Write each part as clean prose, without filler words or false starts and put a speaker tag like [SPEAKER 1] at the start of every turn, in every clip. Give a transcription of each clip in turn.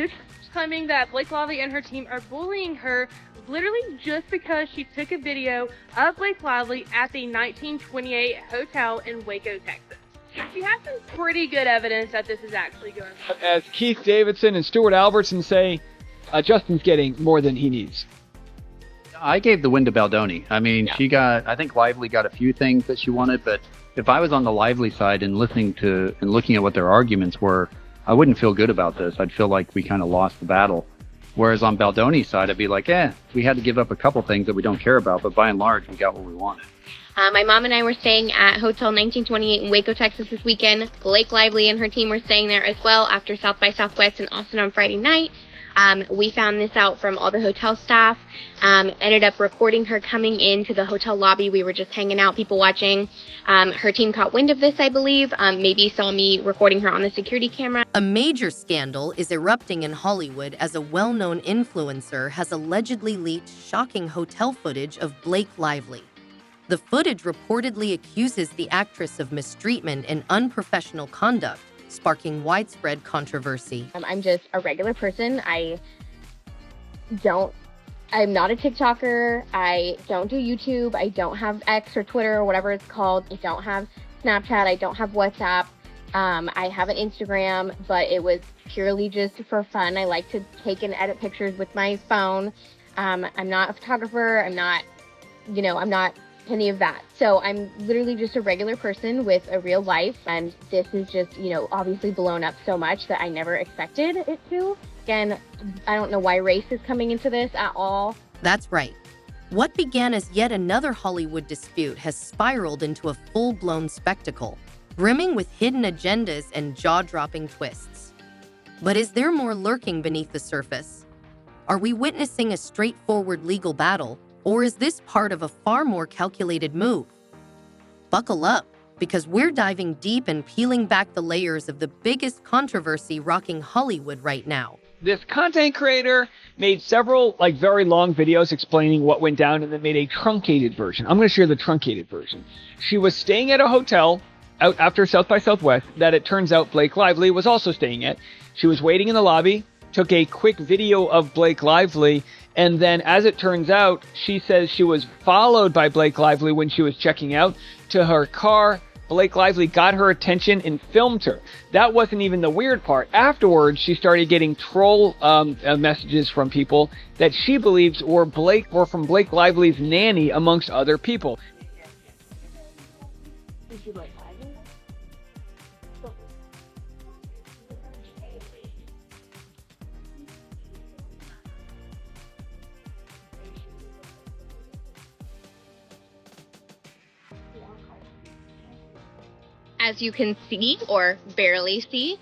[SPEAKER 1] They're claiming that Blake Lively and her team are bullying her literally just because she took a video of Blake Lively at the 1928 hotel in Waco, Texas. She has some pretty good evidence that this is actually going on.
[SPEAKER 2] As Keith Davidson and Stuart Albertson say, Justin's getting more than he needs.
[SPEAKER 3] I gave the win to Baldoni. I mean,
[SPEAKER 2] Yeah.
[SPEAKER 3] I think Lively got a few things that she wanted, but if I was on the Lively side and looking at what their arguments were, I wouldn't feel good about this. I'd feel like we kind of lost the battle. Whereas on Baldoni's side, I'd be like, we had to give up a couple things that we don't care about, but by and large, we got what we wanted.
[SPEAKER 4] My mom and I were staying at Hotel 1928 in Waco, Texas this weekend. Blake Lively and her team were staying there as well after South by Southwest in Austin on Friday night. We found this out from all the hotel staff, ended up recording her coming into the hotel lobby. We were just hanging out, people watching. Her team caught wind of this, I believe, maybe saw me recording her on the security camera.
[SPEAKER 5] A major scandal is erupting in Hollywood as a well-known influencer has allegedly leaked shocking hotel footage of Blake Lively. The footage reportedly accuses the actress of mistreatment and unprofessional conduct, sparking widespread controversy.
[SPEAKER 4] I'm just a regular person. I'm not a TikToker. I don't do YouTube. I don't have X or Twitter or whatever it's called. I don't have Snapchat. I don't have WhatsApp. I have an Instagram, but it was purely just for fun. I like to take and edit pictures with my phone. I'm not a photographer. I'm not any of that. So I'm literally just a regular person with a real life, and this is just, obviously blown up so much that I never expected it to. Again, I don't know why race is coming into this at all.
[SPEAKER 5] That's right. What began as yet another Hollywood dispute has spiraled into a full-blown spectacle, brimming with hidden agendas and jaw-dropping twists. But is there more lurking beneath the surface? Are we witnessing a straightforward legal battle, or is this part of a far more calculated move? Buckle up, because we're diving deep and peeling back the layers of the biggest controversy rocking Hollywood right now.
[SPEAKER 2] This content creator made several very long videos explaining what went down and then made a truncated version. I'm going to share the truncated version. She was staying at a hotel out after South by Southwest that it turns out Blake Lively was also staying at. She was waiting in the lobby, took a quick video of Blake Lively, and then, as it turns out, she says she was followed by Blake Lively when she was checking out to her car. Blake Lively got her attention and filmed her. That wasn't even the weird part. Afterwards, she started getting troll messages from people that she believes were from Blake Lively's nanny, amongst other people.
[SPEAKER 4] As you can see, or barely see,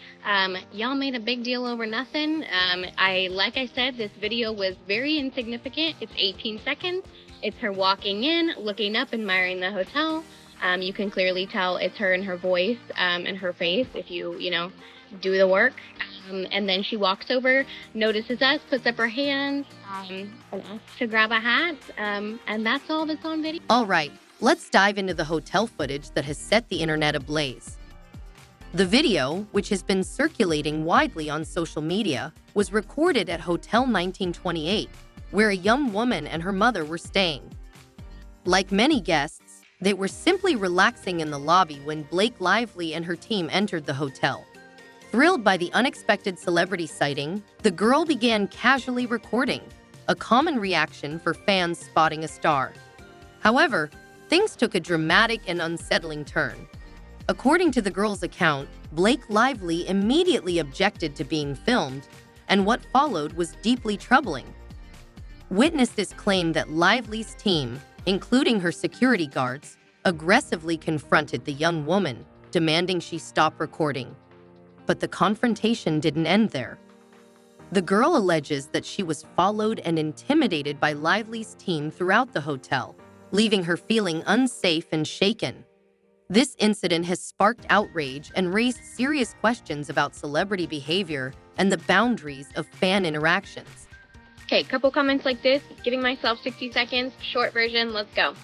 [SPEAKER 4] y'all made a big deal over nothing. Like I said, this video was very insignificant. It's 18 seconds. It's her walking in, looking up, admiring the hotel. You can clearly tell it's her and her voice and her face if you do the work. And then she walks over, notices us, puts up her hands, and asks to grab a hat. And that's all that's on video.
[SPEAKER 5] All right. Let's dive into the hotel footage that has set the internet ablaze. The video, which has been circulating widely on social media, was recorded at Hotel 1928, where a young woman and her mother were staying. Like many guests, they were simply relaxing in the lobby when Blake Lively and her team entered the hotel. Thrilled by the unexpected celebrity sighting, the girl began casually recording, a common reaction for fans spotting a star. However, things took a dramatic and unsettling turn. According to the girl's account, Blake Lively immediately objected to being filmed, and what followed was deeply troubling. Witnesses claimed that Lively's team, including her security guards, aggressively confronted the young woman, demanding she stop recording. But the confrontation didn't end there. The girl alleges that she was followed and intimidated by Lively's team throughout the hotel, leaving her feeling unsafe and shaken. This incident has sparked outrage and raised serious questions about celebrity behavior and the boundaries of fan interactions.
[SPEAKER 4] Okay, couple comments like this. Giving myself 60 seconds. Short version, let's go.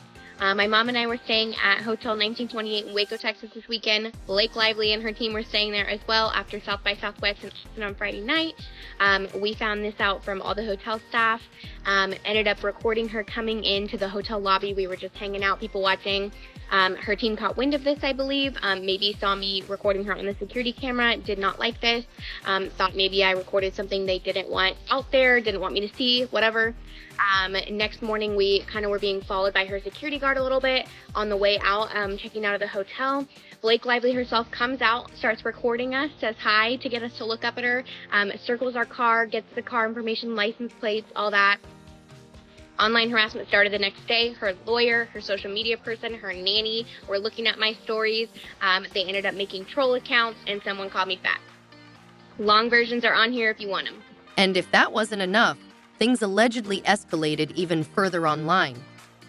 [SPEAKER 4] My mom and I were staying at Hotel 1928 in Waco, Texas this weekend. Blake Lively and her team were staying there as well after South by Southwest on Friday night. We found this out from all the hotel staff. Ended up recording her coming into the hotel lobby. We were just hanging out, people watching. Her team caught wind of this, I believe. Maybe saw me recording her on the security camera, did not like this. Thought maybe I recorded something they didn't want out there, didn't want me to see, whatever. Next morning, we kind of were being followed by her security guard a little bit on the way out, checking out of the hotel. Blake Lively herself comes out, starts recording us, says hi to get us to look up at her, circles our car, gets the car information, license plates, all that. Online harassment started the next day. Her lawyer, her social media person, her nanny were looking at my stories. They ended up making troll accounts, and someone called me back. Long versions are on here if you want them.
[SPEAKER 5] And if that wasn't enough, things allegedly escalated even further online.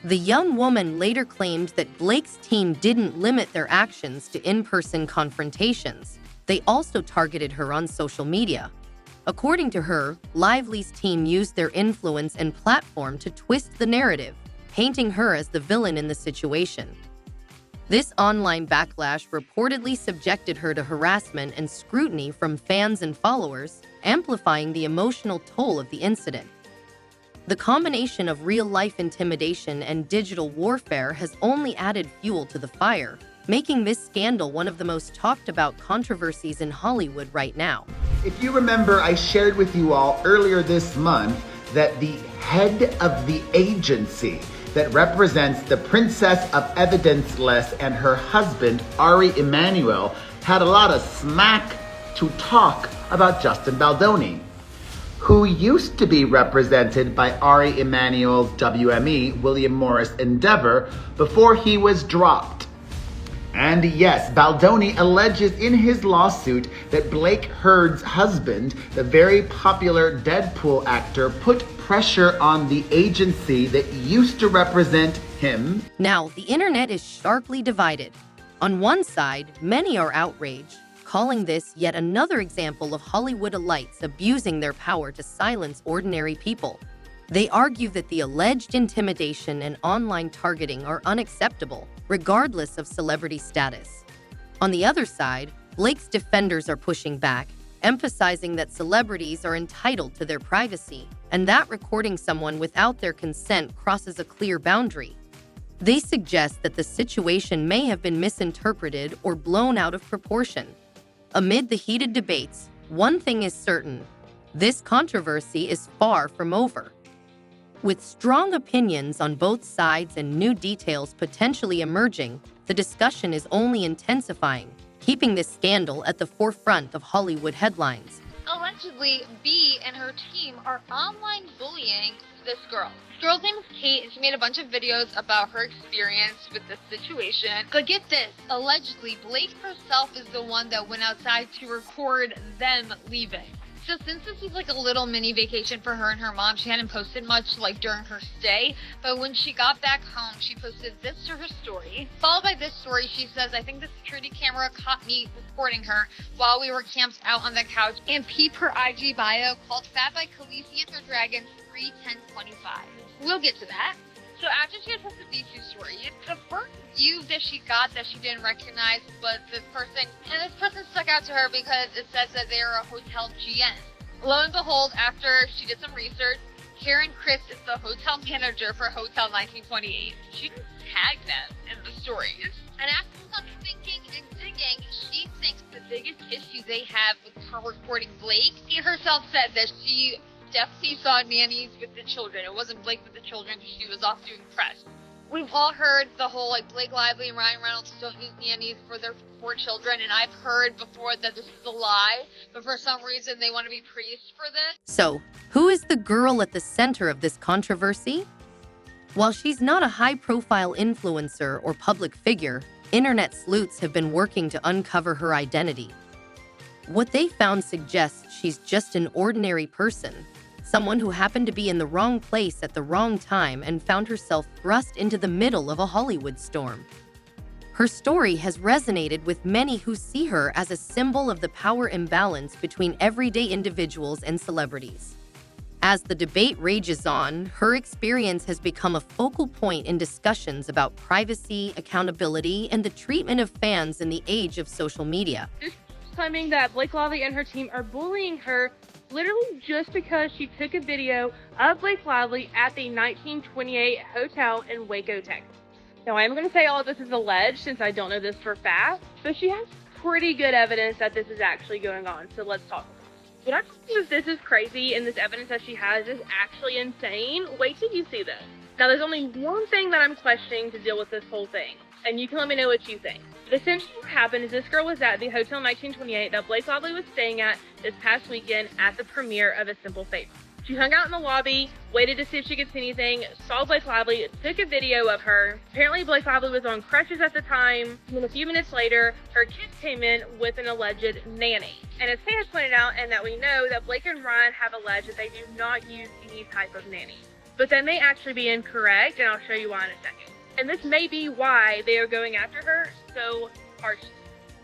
[SPEAKER 5] The young woman later claimed that Blake's team didn't limit their actions to in-person confrontations. They also targeted her on social media. According to her, Lively's team used their influence and platform to twist the narrative, painting her as the villain in the situation. This online backlash reportedly subjected her to harassment and scrutiny from fans and followers, amplifying the emotional toll of the incident. The combination of real-life intimidation and digital warfare has only added fuel to the fire, making this scandal one of the most talked about controversies in Hollywood right now.
[SPEAKER 6] If you remember, I shared with you all earlier this month that the head of the agency that represents the Princess of Evidenceless and her husband, Ari Emanuel, had a lot of smack to talk about Justin Baldoni, who used to be represented by Ari Emanuel's WME, William Morris Endeavor, before he was dropped. And yes, Baldoni alleges in his lawsuit that Blake Hurd's husband, the very popular Deadpool actor, put pressure on the agency that used to represent him.
[SPEAKER 5] Now, the internet is sharply divided. On one side, many are outraged, calling this yet another example of Hollywood elites abusing their power to silence ordinary people. They argue that the alleged intimidation and online targeting are unacceptable, regardless of celebrity status. On the other side, Blake's defenders are pushing back, emphasizing that celebrities are entitled to their privacy, and that recording someone without their consent crosses a clear boundary. They suggest that the situation may have been misinterpreted or blown out of proportion. Amid the heated debates, one thing is certain: this controversy is far from over. With strong opinions on both sides and new details potentially emerging, the discussion is only intensifying, keeping this scandal at the forefront of Hollywood headlines.
[SPEAKER 7] Allegedly, B and her team are online bullying this girl. This girl's name is Kate, and she made a bunch of videos about her experience with this situation. But get this, allegedly, Blake herself is the one that went outside to record them leaving. So since this was like a little mini vacation for her and her mom, she hadn't posted much like during her stay. But when she got back home, she posted this to her story. Followed by this story, she says, "I think the security camera caught me recording her while we were camped out on the couch." And peep her IG bio, called Fat by Khaleesi and her Dragons 3/10/25. We'll get to that. So after she had posted these two stories, the first view that she got that she didn't recognize was this person, and this person stuck out to her because it says that they're a hotel GM. Lo and behold, after she did some research, Karen Chris is the hotel manager for Hotel 1928. She didn't tag them in the stories. And after some thinking and digging, she thinks the biggest issue they have with her recording Blake, she herself said that she definitely saw nannies with the children. It wasn't Blake with the children because she was off doing press. We've all heard the whole Blake Lively and Ryan Reynolds don't use nannies for their 4 children, and I've heard before that this is a lie, but for some reason they want to be praised for this.
[SPEAKER 5] So, who is the girl at the center of this controversy? While she's not a high-profile influencer or public figure, internet sleuths have been working to uncover her identity. What they found suggests she's just an ordinary person, someone who happened to be in the wrong place at the wrong time and found herself thrust into the middle of a Hollywood storm. Her story has resonated with many who see her as a symbol of the power imbalance between everyday individuals and celebrities. As the debate rages on, her experience has become a focal point in discussions about privacy, accountability, and the treatment of fans in the age of social media.
[SPEAKER 1] She's claiming that Blake Lively and her team are bullying her literally just because she took a video of Blake Lively at the 1928 hotel in Waco, Texas. Now, I am going to say all of this is alleged since I don't know this for a fact, but she has pretty good evidence that this is actually going on, so let's talk. When I think that this is crazy and this evidence that she has is actually insane, wait till you see this. Now, there's only one thing that I'm questioning to deal with this whole thing, and you can let me know what you think. But essentially what happened is this girl was at the Hotel 1928 that Blake Lively was staying at this past weekend at the premiere of A Simple Favor. She hung out in the lobby, waited to see if she could see anything, saw Blake Lively, took a video of her. Apparently Blake Lively was on crutches at the time, and then a few minutes later, her kids came in with an alleged nanny. And as Faye has pointed out, and that we know, that Blake and Ryan have alleged that they do not use any type of nanny. But that may actually be incorrect, and I'll show you why in a second. And this may be why they are going after her so harshly.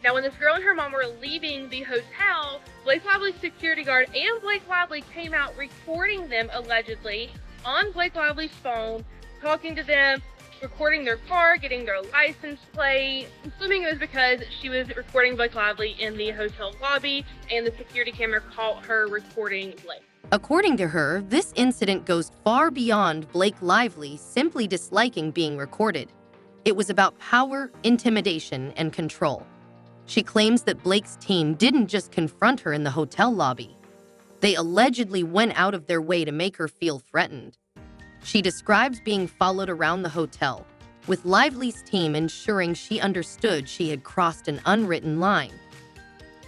[SPEAKER 1] Now, when this girl and her mom were leaving the hotel, Blake Lively's security guard and Blake Lively came out recording them, allegedly, on Blake Lively's phone, talking to them, recording their car, getting their license plate. I'm assuming it was because she was recording Blake Lively in the hotel lobby, and the security camera caught her recording Blake.
[SPEAKER 5] According to her, this incident goes far beyond Blake Lively simply disliking being recorded. It was about power, intimidation, and control. She claims that Blake's team didn't just confront her in the hotel lobby. They allegedly went out of their way to make her feel threatened. She describes being followed around the hotel, with Lively's team ensuring she understood she had crossed an unwritten line.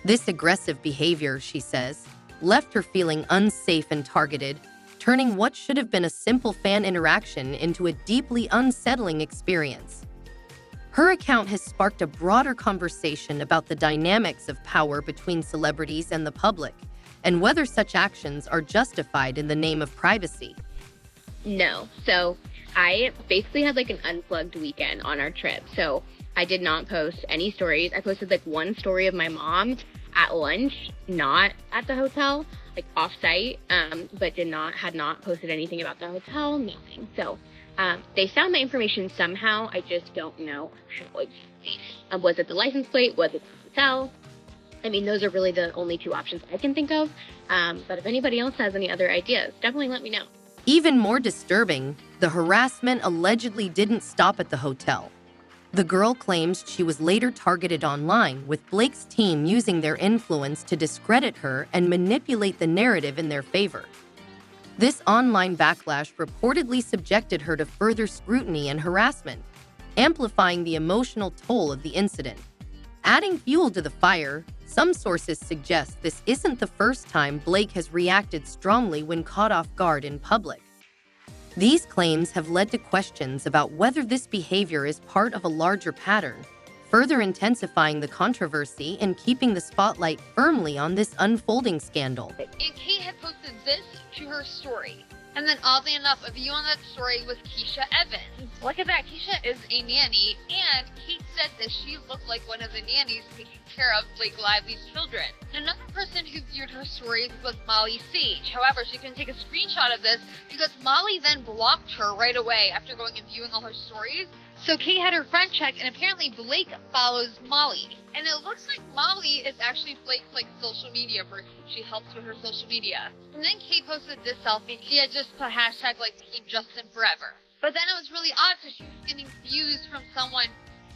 [SPEAKER 5] This aggressive behavior, she says, left her feeling unsafe and targeted, turning what should have been a simple fan interaction into a deeply unsettling experience. Her account has sparked a broader conversation about the dynamics of power between celebrities and the public, and whether such actions are justified in the name of privacy.
[SPEAKER 4] No. So I basically had like an unplugged weekend on our trip. So I did not post any stories. I posted like one story of my mom at lunch, not at the hotel, like off-site, but had not posted anything about the hotel, nothing. So they found my information somehow. I just don't know how exactly. Was it the license plate? Was it the hotel? I mean, those are really the only two options I can think of. But if anybody else has any other ideas, definitely let me know.
[SPEAKER 5] Even more disturbing, the harassment allegedly didn't stop at the hotel. The girl claims she was later targeted online, with Blake's team using their influence to discredit her and manipulate the narrative in their favor. This online backlash reportedly subjected her to further scrutiny and harassment, amplifying the emotional toll of the incident. Adding fuel to the fire, some sources suggest this isn't the first time Blake has reacted strongly when caught off guard in public. These claims have led to questions about whether this behavior is part of a larger pattern, further intensifying the controversy and keeping the spotlight firmly on this unfolding scandal.
[SPEAKER 7] And Kate had posted this to her story. And then oddly enough, a view on that story was Keisha Evans. Look at that, Keisha is a nanny, and Kate said that she looked like one of the nannies taking care of Blake Lively's children. Another person who viewed her stories was Molly Sage. However, she couldn't take a screenshot of this because Molly then blocked her right away after going and viewing all her stories. So Kate had her friend check, and apparently Blake follows Molly. And it looks like Molly is actually Blake's social media person. She helps with her social media. And then Kate posted this selfie. She had just put hashtag Team Justin Forever. But then it was really odd because she was getting views from someone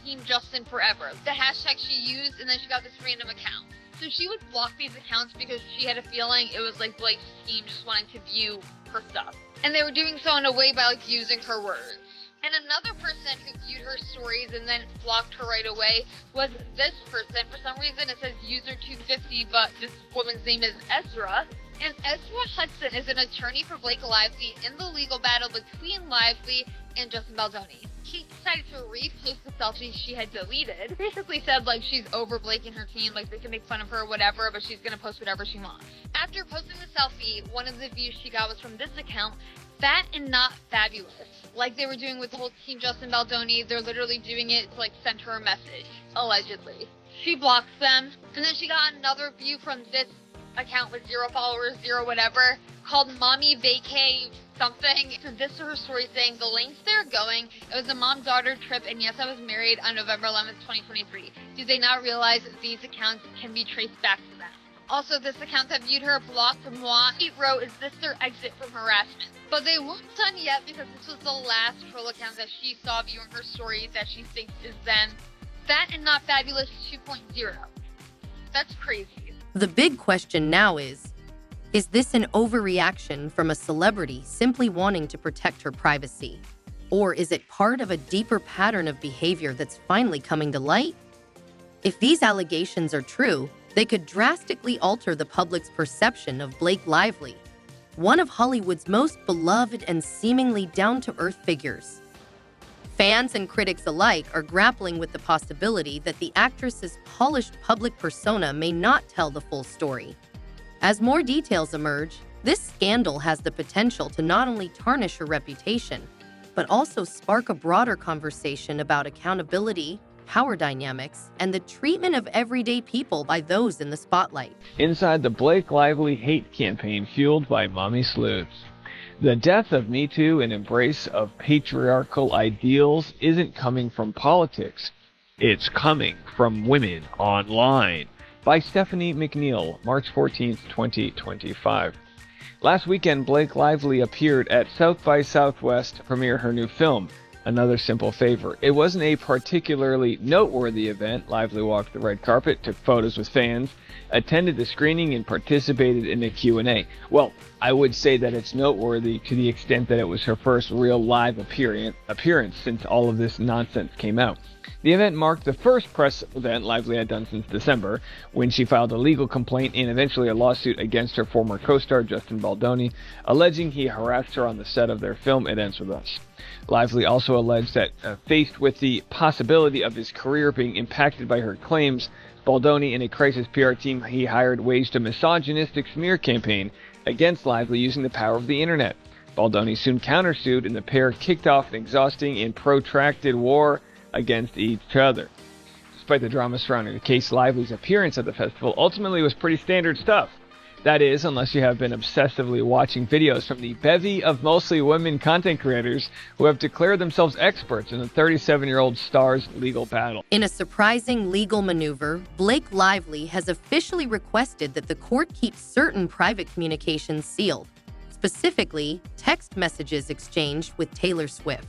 [SPEAKER 7] Team Justin Forever. The hashtag she used, and then she got this random account. So she would block these accounts because she had a feeling it was Blake's team just wanting to view her stuff. And they were doing so in a way by using her words. And another person who viewed her stories and then blocked her right away was this person. For some reason it says user 250, but this woman's name is Ezra. And Ezra Hudson is an attorney for Blake Lively in the legal battle between Lively and Justin Baldoni. She decided to repost the selfie she had deleted. Basically said she's over Blake and her team, they can make fun of her or whatever, but she's gonna post whatever she wants. After posting the selfie, one of the views she got was from this account, Fat and Not Fabulous. Like they were doing with the whole Team Justin Baldoni, they're literally doing it to send her a message, allegedly. She blocks them, and then she got another view from this account with 0 followers, 0 whatever, called Mommy Vacay something. So this is her story saying the lengths they're going. It was a mom-daughter trip, and yes, I was married on November 11th, 2023. Do they not realize that these accounts can be traced back to them? Also, this account that viewed her blocked from moi. He wrote, "Is this their exit from harassment?" But they weren't done yet because this was the last troll account that she saw viewing her stories that she thinks is them. Fat and Not Fabulous 2.0. That's crazy.
[SPEAKER 5] The big question now is this an overreaction from a celebrity simply wanting to protect her privacy? Or is it part of a deeper pattern of behavior that's finally coming to light? If these allegations are true, they could drastically alter the public's perception of Blake Lively, one of Hollywood's most beloved and seemingly down-to-earth figures. Fans and critics alike are grappling with the possibility that the actress's polished public persona may not tell the full story. As more details emerge, this scandal has the potential to not only tarnish her reputation, but also spark a broader conversation about accountability, power dynamics, and the treatment of everyday people by those in the spotlight.
[SPEAKER 2] Inside the Blake Lively hate campaign fueled by mommy sleuths. The death of Me Too and embrace of patriarchal ideals isn't coming from politics. It's coming from women online. By Stephanie McNeil, March 14th, 2025. Last weekend, Blake Lively appeared at South by Southwest to premiere her new film, Another Simple Favor. It wasn't a particularly noteworthy event. Lively walked the red carpet, took photos with fans, attended the screening, and participated in a Q&A. Well, I would say that it's noteworthy to the extent that it was her first real live appearance since all of this nonsense came out. The event marked the first press event Lively had done since December, when she filed a legal complaint and eventually a lawsuit against her former co-star Justin Baldoni, alleging he harassed her on the set of their film It Ends With Us. Lively also alleged that, faced with the possibility of his career being impacted by her claims, Baldoni and a crisis PR team he hired waged a misogynistic smear campaign against Lively using the power of the internet. Baldoni soon countersued, and the pair kicked off an exhausting and protracted war against each other. Despite the drama surrounding the case, Lively's appearance at the festival ultimately was pretty standard stuff. That is, unless you have been obsessively watching videos from the bevy of mostly women content creators who have declared themselves experts in the 37-year-old star's legal battle.
[SPEAKER 5] In a surprising legal maneuver, Blake Lively has officially requested that the court keep certain private communications sealed, specifically text messages exchanged with Taylor Swift.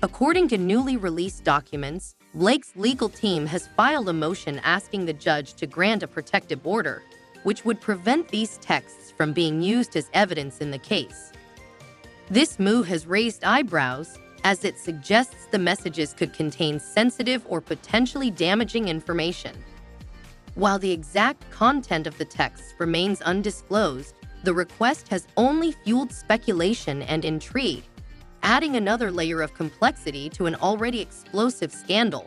[SPEAKER 5] According to newly released documents, Blake's legal team has filed a motion asking the judge to grant a protective order, which would prevent these texts from being used as evidence in the case. This move has raised eyebrows, as it suggests the messages could contain sensitive or potentially damaging information. While the exact content of the texts remains undisclosed, the request has only fueled speculation and intrigue, adding another layer of complexity to an already explosive scandal.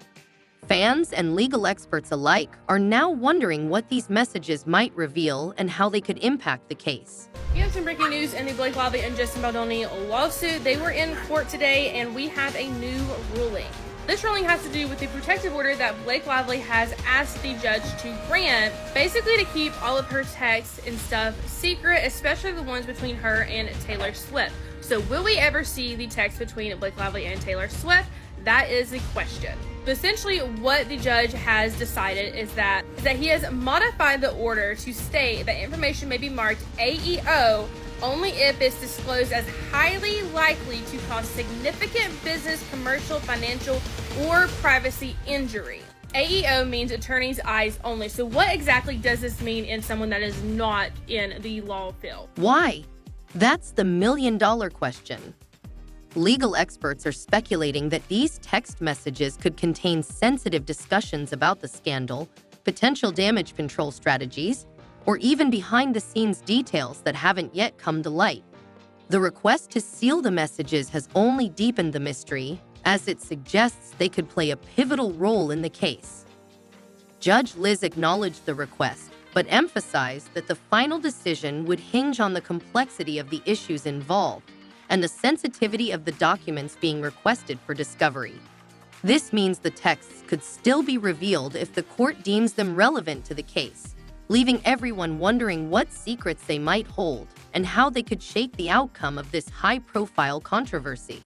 [SPEAKER 5] Fans and legal experts alike are now wondering what these messages might reveal and how they could impact the case.
[SPEAKER 1] We have some breaking news in the Blake Lively and Justin Baldoni lawsuit. They were in court today, and we have a new ruling. This ruling has to do with the protective order that Blake Lively has asked the judge to grant, basically to keep all of her texts and stuff secret, especially the ones between her and Taylor Swift. So will we ever see the text between Blake Lively and Taylor Swift? That is the question. But essentially, what the judge has decided is that he has modified the order to state that information may be marked AEO only if it's disclosed as highly likely to cause significant business, commercial, financial, or privacy injury. AEO means attorney's eyes only. So what exactly does this mean in someone that is not in the law field?
[SPEAKER 5] Why? That's the million-dollar question. Legal experts are speculating that these text messages could contain sensitive discussions about the scandal, potential damage control strategies, or even behind-the-scenes details that haven't yet come to light. The request to seal the messages has only deepened the mystery, as it suggests they could play a pivotal role in the case. Judge Liz acknowledged the request, but emphasized that the final decision would hinge on the complexity of the issues involved and the sensitivity of the documents being requested for discovery. This means the texts could still be revealed if the court deems them relevant to the case, leaving everyone wondering what secrets they might hold and how they could shape the outcome of this high-profile controversy.